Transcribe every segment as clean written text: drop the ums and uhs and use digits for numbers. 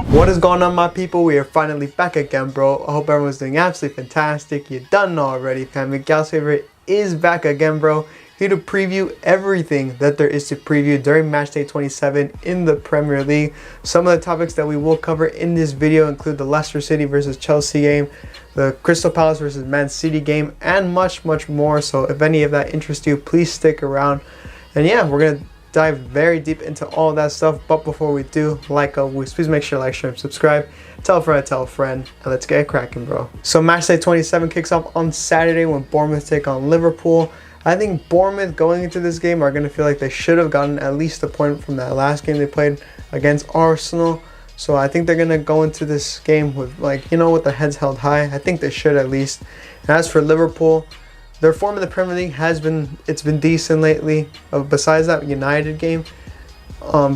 What is going on, my people? We are finally back again, bro. I hope everyone's doing absolutely fantastic. You done know already, fam. Miguel's favorite is back again, bro. Here to preview everything that there is to preview during Matchday 27 in the Premier League. Some of the topics that we will cover in this video include the Leicester City versus Chelsea game, the Crystal Palace versus Man City game, and much more. So if any of that interests you, please stick around. And yeah, we're going to dive very deep into all that stuff, but before we do, like always, please make sure to like, share, and subscribe. Tell a friend, and let's get cracking, bro. So Matchday 27 kicks off on Saturday when Bournemouth take on Liverpool. I think Bournemouth going into this game are going to feel like they should have gotten at least a point from that last game they played against Arsenal. So I think they're going to go into this game with, like, with their heads held high. I think they should at least. And as for Liverpool, their form in the Premier League it's been decent lately. Besides that United game,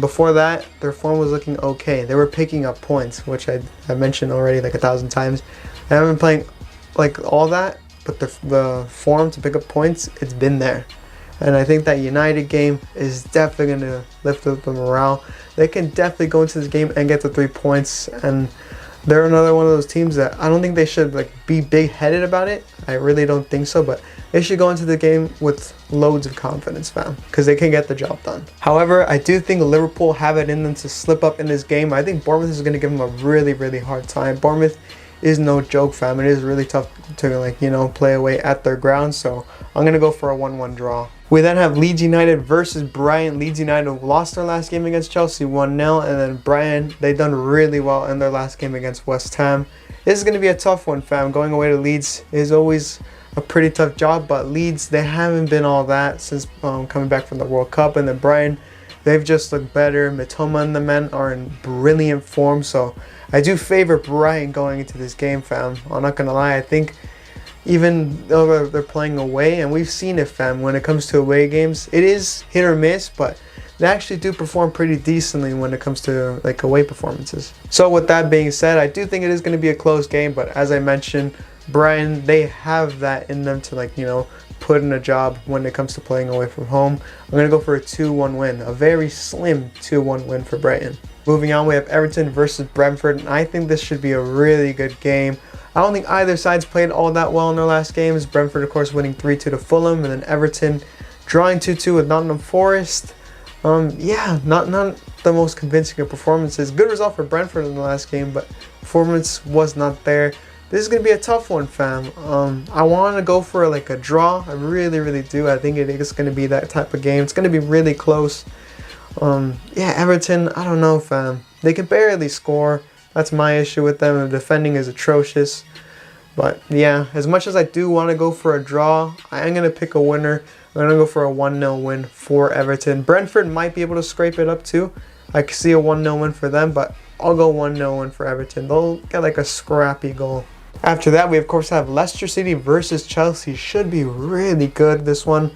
before that, their form was looking okay. They were picking up points, which I mentioned already like 1,000 times. They haven't been playing like all that, but the form to pick up points, it's been there. And I think that United game is definitely going to lift up the morale. They can definitely go into this game and get the 3 points. And they're another one of those teams that I don't think they should be big-headed about it. I really don't think so, but they should go into the game with loads of confidence, fam, because they can get the job done. However, I do think Liverpool have it in them to slip up in this game. I think Bournemouth is going to give them a really hard time. Bournemouth is no joke, fam. It is really tough to play away at their ground, so I'm going to go for a 1-1 draw. We then have Leeds United versus Brighton. Leeds United lost their last game against Chelsea 1-0, and then Brighton, they done really well in their last game against West Ham. This is going to be a tough one, fam. Going away to Leeds is always a pretty tough job, but Leeds, they haven't been all that since coming back from the World Cup, and then Brighton, they've just looked better. Mitoma and the men are in brilliant form, so I do favor Brighton going into this game, fam. I'm not going to lie, I think even though they're playing away, and we've seen it, fam, when it comes to away games, it is hit or miss, but they actually do perform pretty decently when it comes to away performances. So with that being said, I do think it is going to be a close game, but as I mentioned, Brighton, they have that in them to put in a job when it comes to playing away from home. I'm going to go for a 2-1 win, a very slim 2-1 win for Brighton. Moving on, we have Everton versus Brentford, and I think this should be a really good game. I don't think either side's played all that well in their last games. Brentford, of course, winning 3-2 to Fulham, and then Everton drawing 2-2 with Nottingham Forest. Yeah, not the most convincing of performances. Good result for Brentford in the last game, but performance was not there. This is going to be a tough one, fam. I want to go for a draw. I really do. I think it's going to be that type of game. It's going to be really close. Yeah, Everton, I don't know, fam. They can barely score. That's my issue with them. The defending is atrocious. But yeah, as much as I do want to go for a draw, I am going to pick a winner. I'm going to go for a 1-0 win for Everton. Brentford might be able to scrape it up too. I can see a 1-0 win for them, but I'll go 1-0 win for Everton. They'll get a scrappy goal. After that, we of course have Leicester City versus Chelsea. Should be really good, this one.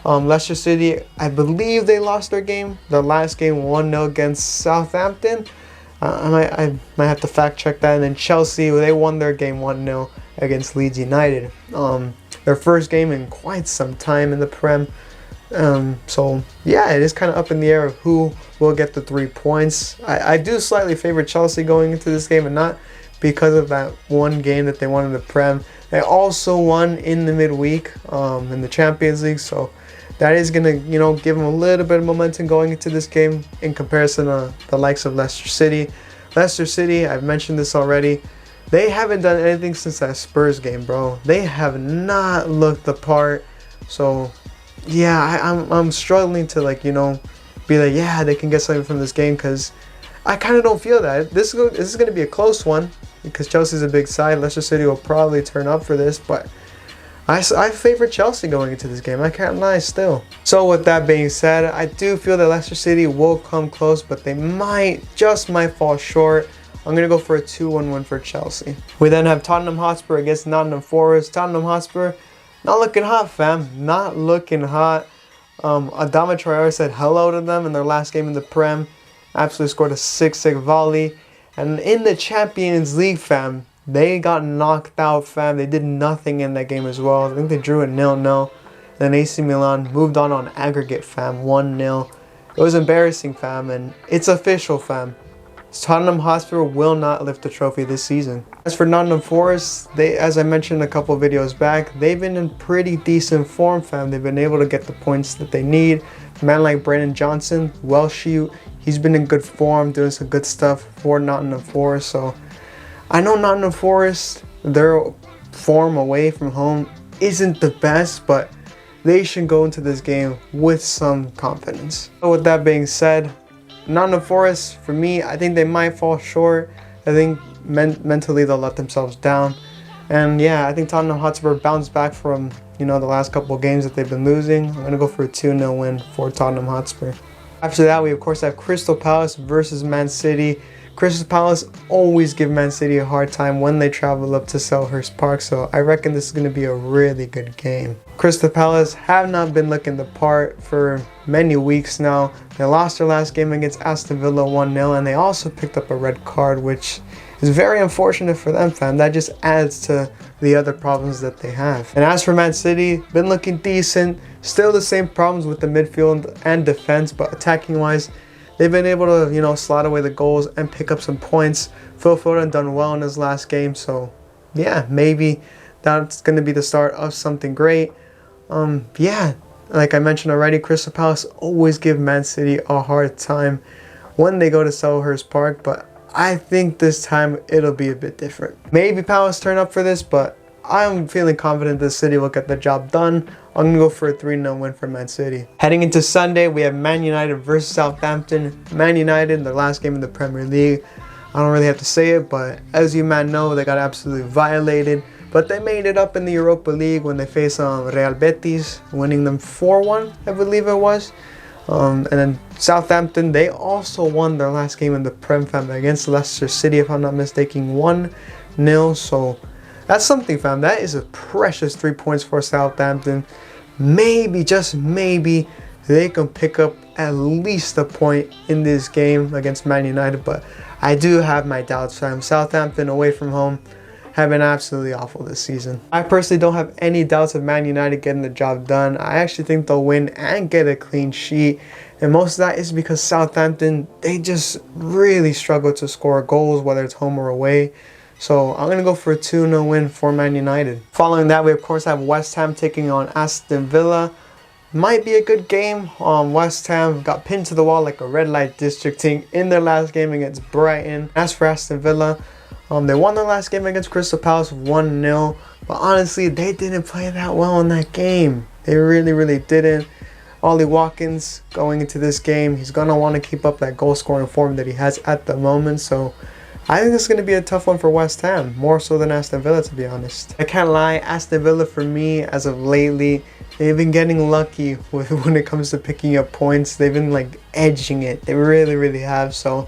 Leicester City, I believe they lost their last game 1-0 against Southampton. I might have to fact check that. And then Chelsea, they won their game 1-0 against Leeds United. Their first game in quite some time in the Prem. So yeah, it is kind of up in the air of who will get the 3 points. I do slightly favor Chelsea going into this game, and not because of that one game that they won in the Prem. They also won in the midweek in the Champions League, so that is going to give them a little bit of momentum going into this game in comparison to the likes of Leicester City. Leicester City, I've mentioned this already, they haven't done anything since that Spurs game, bro. They have not looked the part. So yeah, I'm struggling to be yeah, they can get something from this game, because I kind of don't feel that. This is going to be a close one because Chelsea's a big side. Leicester City will probably turn up for this, but I favor Chelsea going into this game. I can't lie still. So with that being said, I do feel that Leicester City will come close, but they just might fall short. I'm going to go for a 2-1 win for Chelsea. We then have Tottenham Hotspur against Nottingham Forest. Tottenham Hotspur, not looking hot, fam. Not looking hot. Adama Traore said hello to them in their last game in the Prem. Absolutely scored a 6-6 volley. And in the Champions League, fam, they got knocked out, fam. They did nothing in that game as well. I think they drew a 0-0. Then AC Milan moved on aggregate, fam, 1-0. It was embarrassing, fam, and it's official, fam. Tottenham Hotspur will not lift the trophy this season. As for Nottingham Forest, as I mentioned a couple videos back, they've been in pretty decent form, fam. They've been able to get the points that they need. A man like Brandon Johnson, Welsh, he's been in good form, doing some good stuff for Nottingham Forest. So I know Nottingham Forest, their form away from home isn't the best, but they should go into this game with some confidence. So with that being said, Nottingham Forest, for me, I think they might fall short. I think mentally they'll let themselves down. And yeah, I think Tottenham Hotspur bounced back from, the last couple of games that they've been losing. I'm going to go for a 2-0 win for Tottenham Hotspur. After that, we of course have Crystal Palace versus Man City. Crystal Palace always give Man City a hard time when they travel up to Selhurst Park, so I reckon this is going to be a really good game. Crystal Palace have not been looking the part for many weeks now. They lost their last game against Aston Villa 1-0, and they also picked up a red card, which is very unfortunate for them, fam. That just adds to the other problems that they have. And as for Man City, been looking decent. Still the same problems with the midfield and defense, but attacking wise, they've been able to, slot away the goals and pick up some points. Phil Foden done well in his last game, so yeah, maybe that's going to be the start of something great. Yeah, like I mentioned already, Crystal Palace always give Man City a hard time when they go to Selhurst Park, but I think this time it'll be a bit different. Maybe Palace turn up for this, but I'm feeling confident the City will get the job done. I'm going to go for a 3-0 win for Man City. Heading into Sunday, we have Man United versus Southampton. Man United, their last game in the Premier League. I don't really have to say it, but as you man know, they got absolutely violated. But they made it up in the Europa League when they faced Real Betis, winning them 4-1, I believe it was. And then Southampton, they also won their last game in the Prem, fam, against Leicester City, if I'm not mistaken, 1-0. So that's something, fam. That is a precious 3 points for Southampton. Maybe, just maybe, they can pick up at least a point in this game against Man United. But I do have my doubts, fam. Southampton away from home have been absolutely awful this season. I personally don't have any doubts of Man United getting the job done. I actually think they'll win and get a clean sheet. And most of that is because Southampton, they just really struggle to score goals, whether it's home or away. So I'm going to go for a 2-0 win for Man United. Following that, we of course have West Ham taking on Aston Villa. Might be a good game. West Ham got pinned to the wall like a red light districting in their last game against Brighton. As for Aston Villa, they won their last game against Crystal Palace 1-0. But honestly, they didn't play that well in that game. They really didn't. Ollie Watkins going into this game, he's going to want to keep up that goal scoring form that he has at the moment. So I think this is going to be a tough one for West Ham, more so than Aston Villa, to be honest. I can't lie, Aston Villa for me, as of lately, they've been getting lucky when it comes to picking up points. They've been like edging it. They really have. So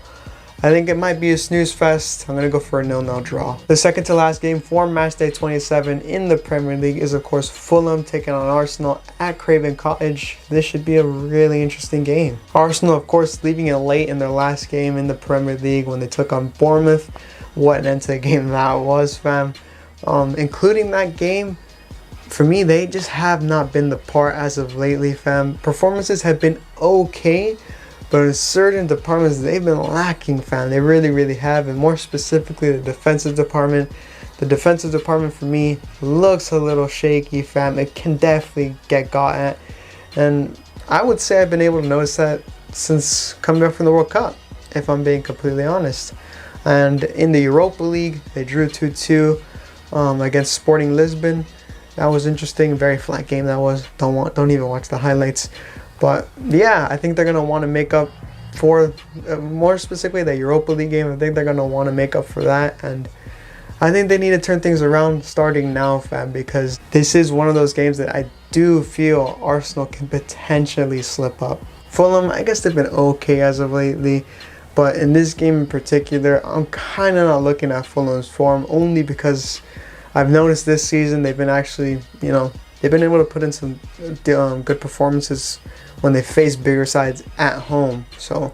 I think it might be a snooze fest. I'm going to go for a 0-0 draw. The second to last game for Matchday 27 in the Premier League is of course Fulham taking on Arsenal at Craven Cottage. This should be a really interesting game. Arsenal of course leaving it late in their last game in the Premier League when they took on Bournemouth. What an end to the game that was, fam. Including that game, for me, they just have not been the part as of lately, fam. Performances have been okay, but in certain departments, they've been lacking, fam. They really have, and more specifically, the defensive department. The defensive department, for me, looks a little shaky, fam. It can definitely get got at, and I would say I've been able to notice that since coming back from the World Cup, if I'm being completely honest. And in the Europa League, they drew 2-2 against Sporting Lisbon. That was interesting. Very flat game that was. Don't even watch the highlights. But yeah, I think they're gonna want to make up for more specifically the Europa League game. I think they're gonna want to make up for that, and I think they need to turn things around starting now, fam, because this is one of those games that I do feel Arsenal can potentially slip up. Fulham, I guess they've been okay as of lately, but in this game in particular, I'm kind of not looking at Fulham's form, only because I've noticed this season they've been actually, they've been able to put in some good performances when they face bigger sides at home. So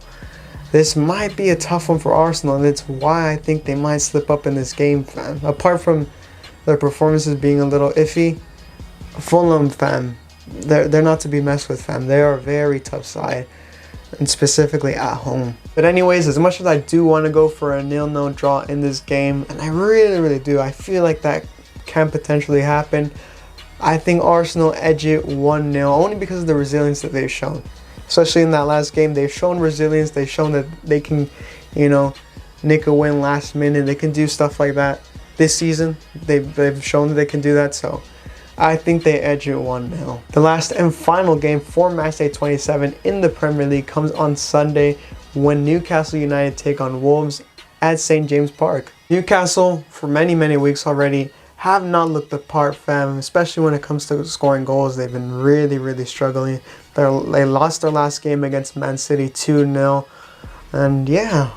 this might be a tough one for Arsenal, and it's why I think they might slip up in this game, fam. Apart from their performances being a little iffy, Fulham, fam, they're not to be messed with, fam. They are a very tough side. and specifically at home. But anyways, as much as I do want to go for a 0-0 draw in this game, and I really do, I feel like that can potentially happen. I think Arsenal edge it 1-0 only because of the resilience that they've shown. Especially in that last game, they've shown resilience. They've shown that they can, you know, nick a win last minute. They can do stuff like that. This season, they've shown that they can do that. So I think they edge it 1-0. The last and final game for Matchday 27 in the Premier League comes on Sunday when Newcastle United take on Wolves at St. James Park. Newcastle, for many weeks already, have not looked the part, fam, especially when it comes to scoring goals. They've been really struggling. They lost their last game against Man City 2-0. And yeah,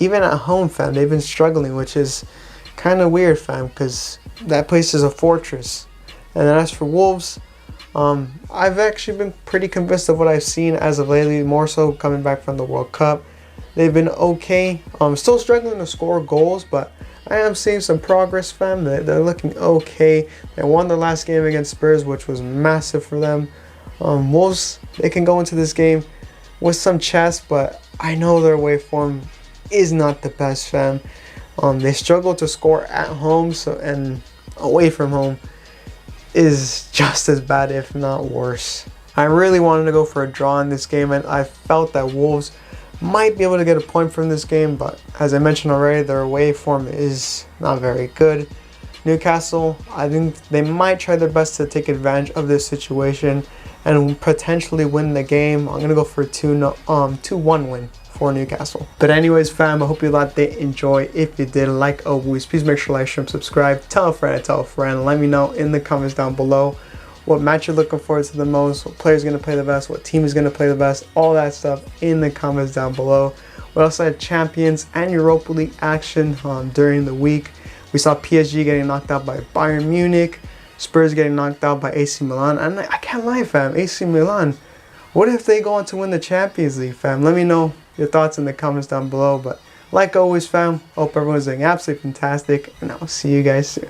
even at home, fam, they've been struggling, which is kind of weird, fam, because that place is a fortress. And then as for Wolves, I've actually been pretty convinced of what I've seen as of lately, more so coming back from the World Cup. They've been okay. Still struggling to score goals, but I am seeing some progress, fam. They're looking okay. They won their last game against Spurs, which was massive for them. Wolves, they can go into this game with some chest, but I know their away form is not the best, fam. They struggle to score at home, and away from home is just as bad, if not worse. I really wanted to go for a draw in this game, and I felt that Wolves might be able to get a point from this game, but as I mentioned already, their away form is not very good. Newcastle, I think they might try their best to take advantage of this situation and potentially win the game. I'm gonna go for a 2-1 win for Newcastle. But anyways, fam, I hope you lot did enjoy. If you did, like always, please make sure to like, share, and subscribe. Tell a friend. Let me know in the comments down below what match you're looking forward to the most, what player's going to play the best, what team is going to play the best, all that stuff in the comments down below. We also had Champions and Europa League action during the week. We saw PSG getting knocked out by Bayern Munich, Spurs getting knocked out by AC Milan, and I can't lie, fam, AC Milan, what if they go on to win the Champions League, fam? Let me know your thoughts in the comments down below. But like always, fam, hope everyone's doing absolutely fantastic, and I'll see you guys soon.